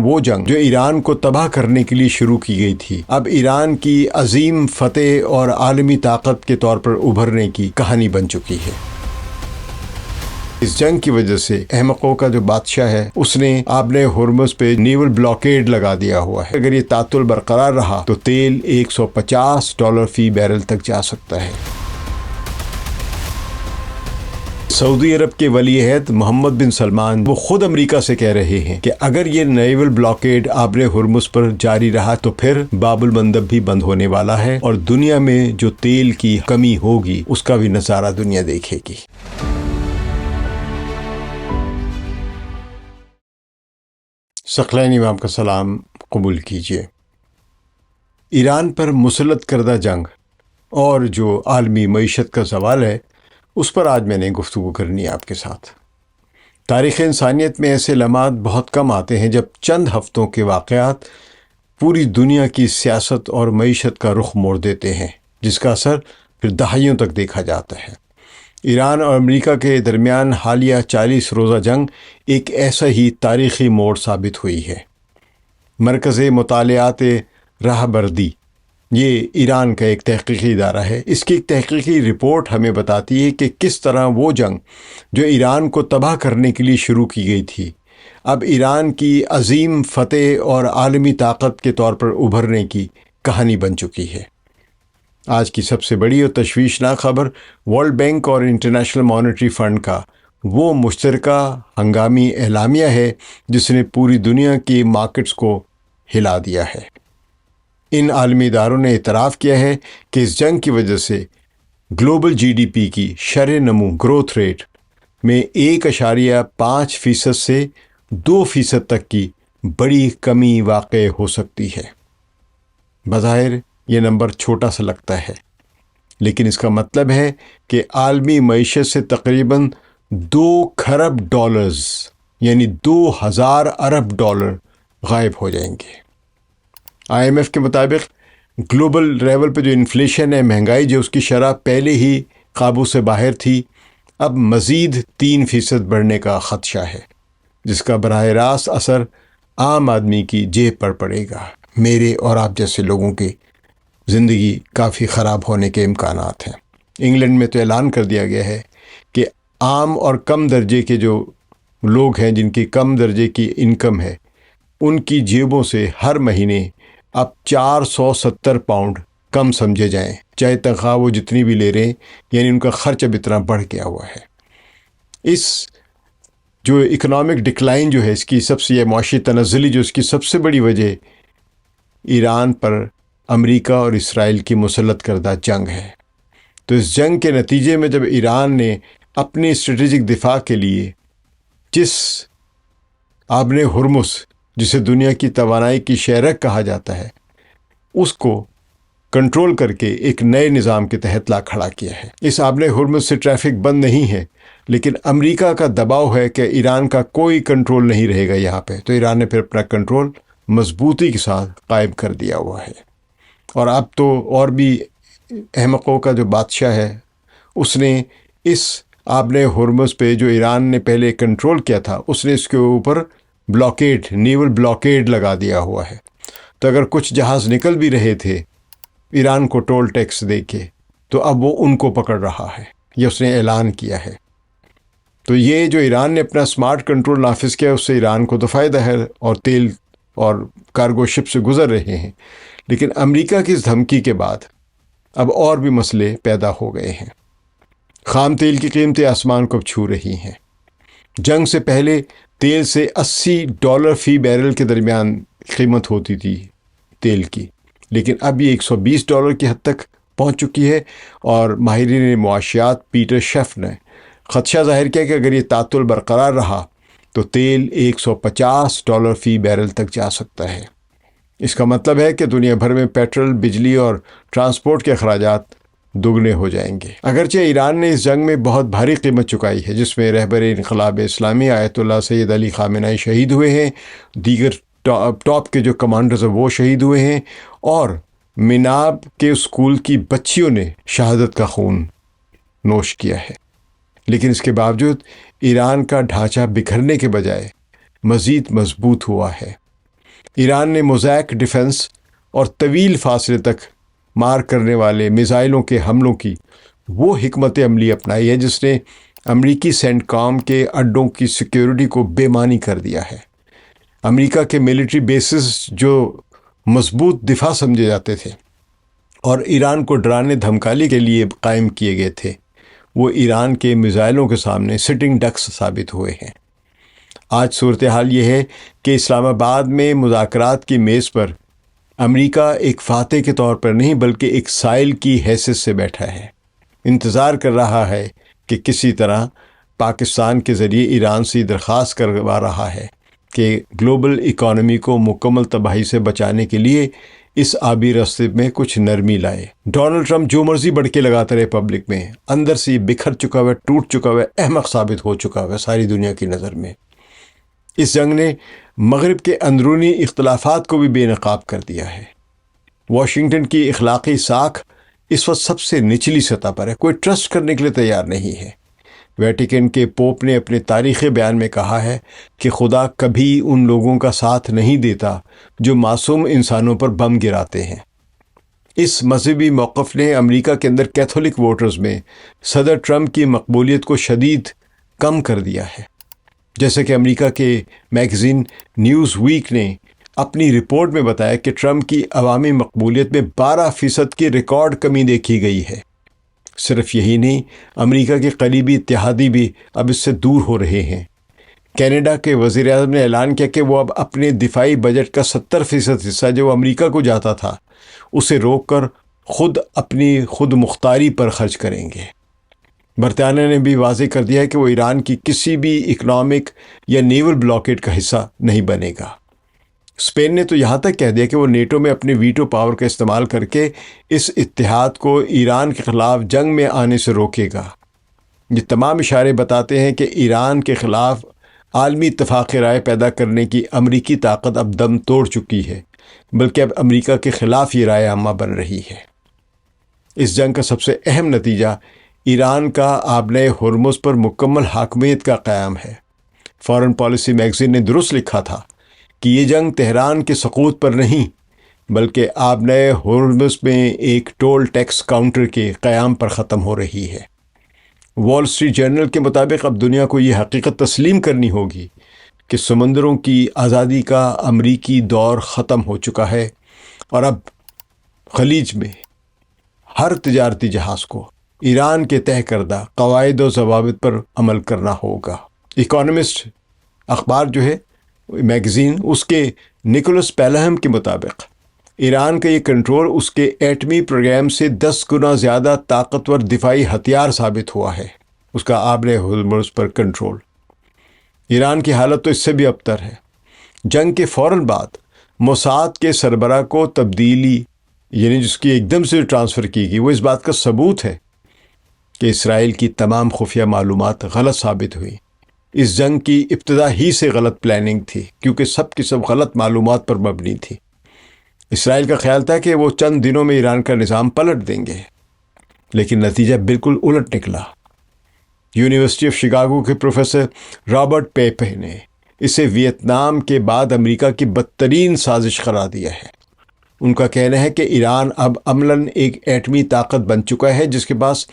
وہ جنگ جو ایران کو تباہ کرنے کے لیے شروع کی گئی تھی اب ایران کی عظیم فتح اور عالمی طاقت کے طور پر ابھرنے کی کہانی بن چکی ہے۔ اس جنگ کی وجہ سے احمقوں کا جو بادشاہ ہے اس نے آبِ ہرمز پہ نیول بلاکیڈ لگا دیا ہوا ہے۔ اگر یہ تعطل برقرار رہا تو تیل $150 فی بیرل تک جا سکتا ہے۔ سعودی عرب کے ولی عہد محمد بن سلمان وہ خود امریکہ سے کہہ رہے ہیں کہ اگر یہ نیول بلاکیڈ آبِ ہرمز پر جاری رہا تو پھر باب المندب بھی بند ہونے والا ہے اور دنیا میں جو تیل کی کمی ہوگی اس کا بھی نظارہ دنیا دیکھے گی۔ ثقلین امام کا سلام قبول کیجیے۔ ایران پر مسلط کردہ جنگ اور جو عالمی معیشت کا زوال ہے اس پر آج میں نے گفتگو کرنی ہے آپ کے ساتھ۔ تاریخ انسانیت میں ایسے لمحات بہت کم آتے ہیں جب چند ہفتوں کے واقعات پوری دنیا کی سیاست اور معیشت کا رخ موڑ دیتے ہیں، جس کا اثر پھر دہائیوں تک دیکھا جاتا ہے۔ ایران اور امریکہ کے درمیان حالیہ 40 روزہ جنگ ایک ایسا ہی تاریخی موڑ ثابت ہوئی ہے۔ مرکز مطالعات راہبردی یہ ایران کا ایک تحقیقی ادارہ ہے۔ اس کی ایک تحقیقی رپورٹ ہمیں بتاتی ہے کہ کس طرح وہ جنگ جو ایران کو تباہ کرنے کے لیے شروع کی گئی تھی اب ایران کی عظیم فتح اور عالمی طاقت کے طور پر ابھرنے کی کہانی بن چکی ہے۔ آج کی سب سے بڑی اور تشویشناک خبر ورلڈ بینک اور انٹرنیشنل مانیٹری فنڈ کا وہ مشترکہ ہنگامی اعلامیہ ہے جس نے پوری دنیا کی مارکیٹس کو ہلا دیا ہے۔ ان عالمی اداروں نے اعتراف کیا ہے کہ اس جنگ کی وجہ سے گلوبل GDP کی شرح نمو گروتھ ریٹ میں 1.5% سے 2% تک کی بڑی کمی واقع ہو سکتی ہے۔ بظاہر یہ نمبر چھوٹا سا لگتا ہے، لیکن اس کا مطلب ہے کہ عالمی معیشت سے تقریباً $2 کھرب یعنی 2000 ارب ڈالر غائب ہو جائیں گے۔ IMF کے مطابق گلوبل لیول پہ جو انفلیشن ہے، مہنگائی جو اس کی شرح پہلے ہی قابو سے باہر تھی، اب مزید 3% بڑھنے کا خدشہ ہے، جس کا براہ راست اثر عام آدمی کی جیب پر پڑے گا۔ میرے اور آپ جیسے لوگوں کی زندگی کافی خراب ہونے کے امکانات ہیں۔ انگلینڈ میں تو اعلان کر دیا گیا ہے کہ عام اور کم درجے کے جو لوگ ہیں جن کی کم درجے کی انکم ہے ان کی جیبوں سے ہر مہینے اب 470 پاؤنڈ کم سمجھے جائیں، چاہے تنخواہ وہ جتنی بھی لے رہے ہیں، یعنی ان کا خرچ اب اتنا بڑھ گیا ہوا ہے۔ اس جو اکنامک ڈکلائن جو ہے، اس کی سب سے یہ معاشی تنزلی جو اس کی سب سے بڑی وجہ ایران پر امریکہ اور اسرائیل کی مسلط کردہ جنگ ہے۔ تو اس جنگ کے نتیجے میں جب ایران نے اپنی اسٹریٹجک دفاع کے لیے جس آبِ ہرمز جسے دنیا کی توانائی کی شہرک کہا جاتا ہے اس کو کنٹرول کر کے ایک نئے نظام کے تحت لا کھڑا کیا ہے۔ اس آبِ ہرمز سے ٹریفک بند نہیں ہے، لیکن امریکہ کا دباؤ ہے کہ ایران کا کوئی کنٹرول نہیں رہے گا یہاں پہ، تو ایران نے پھر اپنا کنٹرول مضبوطی کے ساتھ قائم کر دیا ہوا ہے۔ اور اب تو اور بھی احمقوں کا جو بادشاہ ہے اس نے اس آبِ ہرمز پہ جو ایران نے پہلے کنٹرول کیا تھا اس نے اس کے اوپر بلاکیڈ نیول بلاکیڈ لگا دیا ہوا ہے۔ تو اگر کچھ جہاز نکل بھی رہے تھے ایران کو ٹول ٹیکس دے کے تو اب وہ ان کو پکڑ رہا ہے، یہ اس نے اعلان کیا ہے۔ تو یہ جو ایران نے اپنا سمارٹ کنٹرول نافذ کیا اس سے ایران کو تو فائدہ ہے اور تیل اور کارگو شپ سے گزر رہے ہیں، لیکن امریکہ کی اس دھمکی کے بعد اب اور بھی مسئلے پیدا ہو گئے ہیں۔ خام تیل کی قیمتیں آسمان کو چھو رہی ہیں۔ جنگ سے پہلے تیل سے $80 فی بیرل کے درمیان قیمت ہوتی تھی تیل کی، لیکن اب یہ $120 کی حد تک پہنچ چکی ہے، اور ماہرین معاشیات پیٹر شیف نے خدشہ ظاہر کیا کہ اگر یہ تعطل برقرار رہا تو تیل $150 فی بیرل تک جا سکتا ہے۔ اس کا مطلب ہے کہ دنیا بھر میں پیٹرول، بجلی اور ٹرانسپورٹ کے اخراجات دگنے ہو جائیں گے۔ اگرچہ ایران نے اس جنگ میں بہت بھاری قیمت چکائی ہے، جس میں رہبر انقلاب اسلامی آیت اللہ سید علی خامنہئی شہید ہوئے ہیں، دیگر ٹاپ کے جو کمانڈرز ہیں وہ شہید ہوئے ہیں، اور میناب کے اسکول کی بچیوں نے شہادت کا خون نوش کیا ہے۔ لیکن اس کے باوجود ایران کا ڈھانچہ بکھرنے کے بجائے مزید مضبوط ہوا ہے۔ ایران نے موزیک ڈیفنس اور طویل فاصلے تک مار کرنے والے میزائلوں کے حملوں کی وہ حکمت عملی اپنائی ہے جس نے امریکی سینٹ کام کے اڈوں کی سیکیورٹی کو بے معنی کر دیا ہے۔ امریکہ کے ملٹری بیسز جو مضبوط دفاع سمجھے جاتے تھے اور ایران کو ڈرانے دھمکانے کے لیے قائم کیے گئے تھے، وہ ایران کے میزائلوں کے سامنے سٹنگ ڈکس ثابت ہوئے ہیں۔ آج صورتحال یہ ہے کہ اسلام آباد میں مذاکرات کی میز پر امریکہ ایک فاتح کے طور پر نہیں بلکہ ایک سائل کی حیثیت سے بیٹھا ہے، انتظار کر رہا ہے کہ کسی طرح پاکستان کے ذریعے ایران سے درخواست کروا رہا ہے کہ گلوبل اکانومی کو مکمل تباہی سے بچانے کے لیے اس آبی راستے میں کچھ نرمی لائے۔ ڈونلڈ ٹرمپ جو مرضی بڑھ کے لگاتا رہے پبلک میں، اندر سے یہ بکھر چکا ہوا ہے، ٹوٹ چکا ہوا ہے، احمق ثابت ہو چکا ہوا ہے ساری دنیا کی نظر میں۔ اس جنگ نے مغرب کے اندرونی اختلافات کو بھی بے نقاب کر دیا ہے۔ واشنگٹن کی اخلاقی ساکھ اس وقت سب سے نچلی سطح پر ہے، کوئی ٹرسٹ کرنے کے لیے تیار نہیں ہے۔ ویٹیکن کے پوپ نے اپنے تاریخی بیان میں کہا ہے کہ خدا کبھی ان لوگوں کا ساتھ نہیں دیتا جو معصوم انسانوں پر بم گراتے ہیں۔ اس مذہبی موقف نے امریکہ کے اندر کیتھولک ووٹرز میں صدر ٹرمپ کی مقبولیت کو شدید کم کر دیا ہے، جیسے کہ امریکہ کے میگزین نیوز ویک نے اپنی رپورٹ میں بتایا کہ ٹرمپ کی عوامی مقبولیت میں 12% کی ریکارڈ کمی دیکھی گئی ہے۔ صرف یہی نہیں، امریکہ کے قریبی اتحادی بھی اب اس سے دور ہو رہے ہیں۔ کینیڈا کے وزیر اعظم نے اعلان کیا کہ وہ اب اپنے دفاعی بجٹ کا 70% حصہ جو امریکہ کو جاتا تھا اسے روک کر اپنی خود مختاری پر خرچ کریں گے۔ برطانیہ نے بھی واضح کر دیا ہے کہ وہ ایران کی کسی بھی اکنامک یا نیول بلاکیڈ کا حصہ نہیں بنے گا۔ اسپین نے تو یہاں تک کہہ دیا کہ وہ نیٹو میں اپنے ویٹو پاور کا استعمال کر کے اس اتحاد کو ایران کے خلاف جنگ میں آنے سے روکے گا۔ یہ تمام اشارے بتاتے ہیں کہ ایران کے خلاف عالمی اتفاق رائے پیدا کرنے کی امریکی طاقت اب دم توڑ چکی ہے، بلکہ اب امریکہ کے خلاف یہ رائے عامہ بن رہی ہے۔ اس جنگ کا سب سے اہم نتیجہ ایران کا آبنۂ ہرمز پر مکمل حاکمیت کا قیام ہے۔ فارن پالیسی میگزین نے درست لکھا تھا کہ یہ جنگ تہران کے سقوط پر نہیں بلکہ آبنۂ ہرمز میں ایک ٹول ٹیکس کاؤنٹر کے قیام پر ختم ہو رہی ہے۔ وال اسٹریٹ جرنل کے مطابق اب دنیا کو یہ حقیقت تسلیم کرنی ہوگی کہ سمندروں کی آزادی کا امریکی دور ختم ہو چکا ہے اور اب خلیج میں ہر تجارتی جہاز کو ایران کے طے کردہ قواعد و ضوابط پر عمل کرنا ہوگا۔ اکانومسٹ اخبار جو ہے میگزین، اس کے نکولس پیلہم کے مطابق ایران کا یہ کنٹرول اس کے ایٹمی پروگرام سے 10 گنا زیادہ طاقتور دفاعی ہتھیار ثابت ہوا ہے، اس کا آبنۂ ہرمز پر کنٹرول۔ ایران کی حالت تو اس سے بھی ابتر ہے۔ جنگ کے فوراً بعد موساد کے سربراہ کو تبدیلی، یعنی جس کی ایک دم سے ٹرانسفر کی گئی، وہ اس بات کا ثبوت ہے کہ اسرائیل کی تمام خفیہ معلومات غلط ثابت ہوئی۔ اس جنگ کی ابتدا ہی سے غلط پلاننگ تھی کیونکہ سب کی سب غلط معلومات پر مبنی تھی۔ اسرائیل کا خیال تھا کہ وہ چند دنوں میں ایران کا نظام پلٹ دیں گے، لیکن نتیجہ بالکل الٹ نکلا۔ یونیورسٹی آف شکاگو کے پروفیسر رابرٹ پیپے نے اسے ویتنام کے بعد امریکہ کی بدترین سازش قرار دیا ہے۔ ان کا کہنا ہے کہ ایران اب عملاً ایک ایٹمی طاقت بن چکا ہے جس کے پاس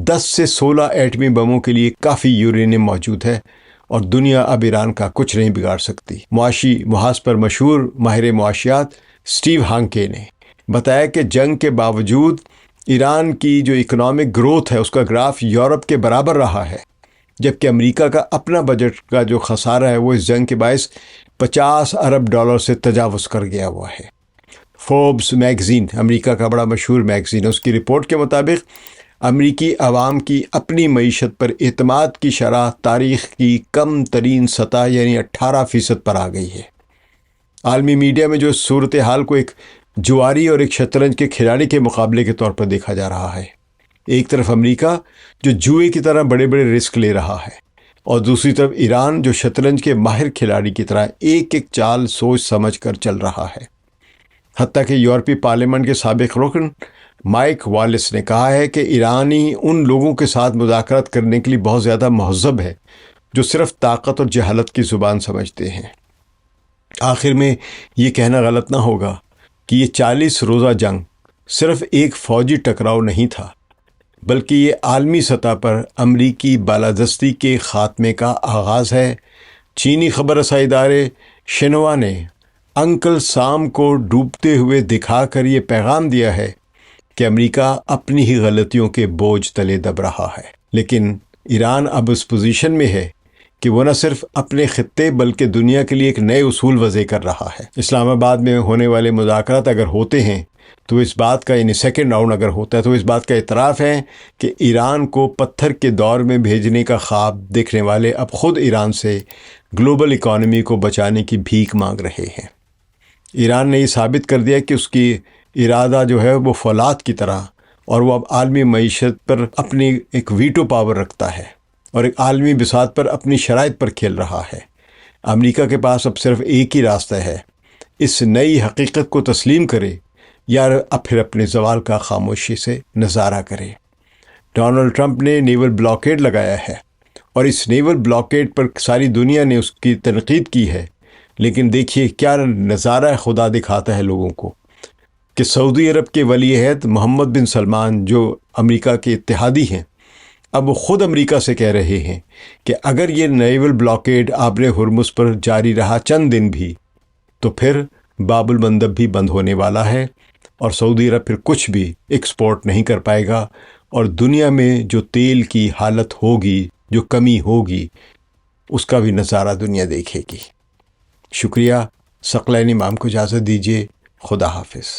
10 سے 16 ایٹمی بموں کے لیے کافی یورینیم موجود ہے، اور دنیا اب ایران کا کچھ نہیں بگاڑ سکتی۔ معاشی محاذ پر مشہور ماہر معاشیات اسٹیو ہانکے نے بتایا کہ جنگ کے باوجود ایران کی جو اکنامک گروتھ ہے اس کا گراف یورپ کے برابر رہا ہے، جبکہ امریکہ کا اپنا بجٹ کا جو خسارہ ہے وہ اس جنگ کے باعث $50 ارب سے تجاوز کر گیا ہوا ہے۔ فوربس میگزین، امریکہ کا بڑا مشہور میگزین، اس کی رپورٹ کے مطابق امریکی عوام کی اپنی معیشت پر اعتماد کی شرح تاریخ کی کم ترین سطح یعنی 18% پر آ گئی ہے۔ عالمی میڈیا میں جو صورتحال کو ایک جواری اور ایک شطرنج کے کھلاڑی کے مقابلے کے طور پر دیکھا جا رہا ہے۔ ایک طرف امریکہ جو جوئے کی طرح بڑے بڑے رسک لے رہا ہے، اور دوسری طرف ایران جو شطرنج کے ماہر کھلاڑی کی طرح ایک ایک چال سوچ سمجھ کر چل رہا ہے۔ حتیٰ کہ یورپی پارلیمنٹ کے سابق رکن مائک والیس نے کہا ہے کہ ایرانی ان لوگوں کے ساتھ مذاکرات کرنے کے لیے بہت زیادہ مہذب ہے جو صرف طاقت اور جہالت کی زبان سمجھتے ہیں۔ آخر میں یہ کہنا غلط نہ ہوگا کہ یہ 40 روزہ جنگ صرف ایک فوجی ٹکراؤ نہیں تھا، بلکہ یہ عالمی سطح پر امریکی بالادستی کے خاتمے کا آغاز ہے۔ چینی خبر رسائی ادارے شنوا نے انکل سام کو ڈوبتے ہوئے دکھا کر یہ پیغام دیا ہے کہ امریکہ اپنی ہی غلطیوں کے بوجھ تلے دب رہا ہے، لیکن ایران اب اس پوزیشن میں ہے کہ وہ نہ صرف اپنے خطے بلکہ دنیا کے لیے ایک نئے اصول وضع کر رہا ہے۔ اسلام آباد میں ہونے والے مذاکرات اگر ہوتے ہیں تو اس بات کا، یعنی سیکنڈ راؤنڈ اگر ہوتا ہے تو اس بات کا اعتراف ہے کہ ایران کو پتھر کے دور میں بھیجنے کا خواب دیکھنے والے اب خود ایران سے گلوبل اکانومی کو بچانے کی بھیک مانگ رہے ہیں۔ ایران نے یہ ثابت کر دیا کہ اس کی ارادہ جو ہے وہ فولاد کی طرح، اور وہ اب عالمی معیشت پر اپنی ایک ویٹو پاور رکھتا ہے اور ایک عالمی بساط پر اپنی شرائط پر کھیل رہا ہے۔ امریکہ کے پاس اب صرف ایک ہی راستہ ہے، اس نئی حقیقت کو تسلیم کرے یا اب پھر اپنے زوال کا خاموشی سے نظارہ کرے۔ ڈونلڈ ٹرمپ نے نیول بلاکیڈ لگایا ہے، اور اس نیول بلاکیڈ پر ساری دنیا نے اس کی تنقید کی ہے، لیکن دیکھیے کیا نظارہ خدا دکھاتا ہے لوگوں کو کہ سعودی عرب کے ولی عہد محمد بن سلمان، جو امریکہ کے اتحادی ہیں، اب وہ خود امریکہ سے کہہ رہے ہیں کہ اگر یہ نیول بلاکیڈ آبر ہرمز پر جاری رہا چند دن بھی تو پھر باب المندب بھی بند ہونے والا ہے، اور سعودی عرب پھر کچھ بھی ایکسپورٹ نہیں کر پائے گا، اور دنیا میں جو تیل کی حالت ہوگی، جو کمی ہوگی، اس کا بھی نظارہ دنیا دیکھے گی۔ شکریہ۔ ثقلین امام کو اجازت دیجیے۔ خدا حافظ۔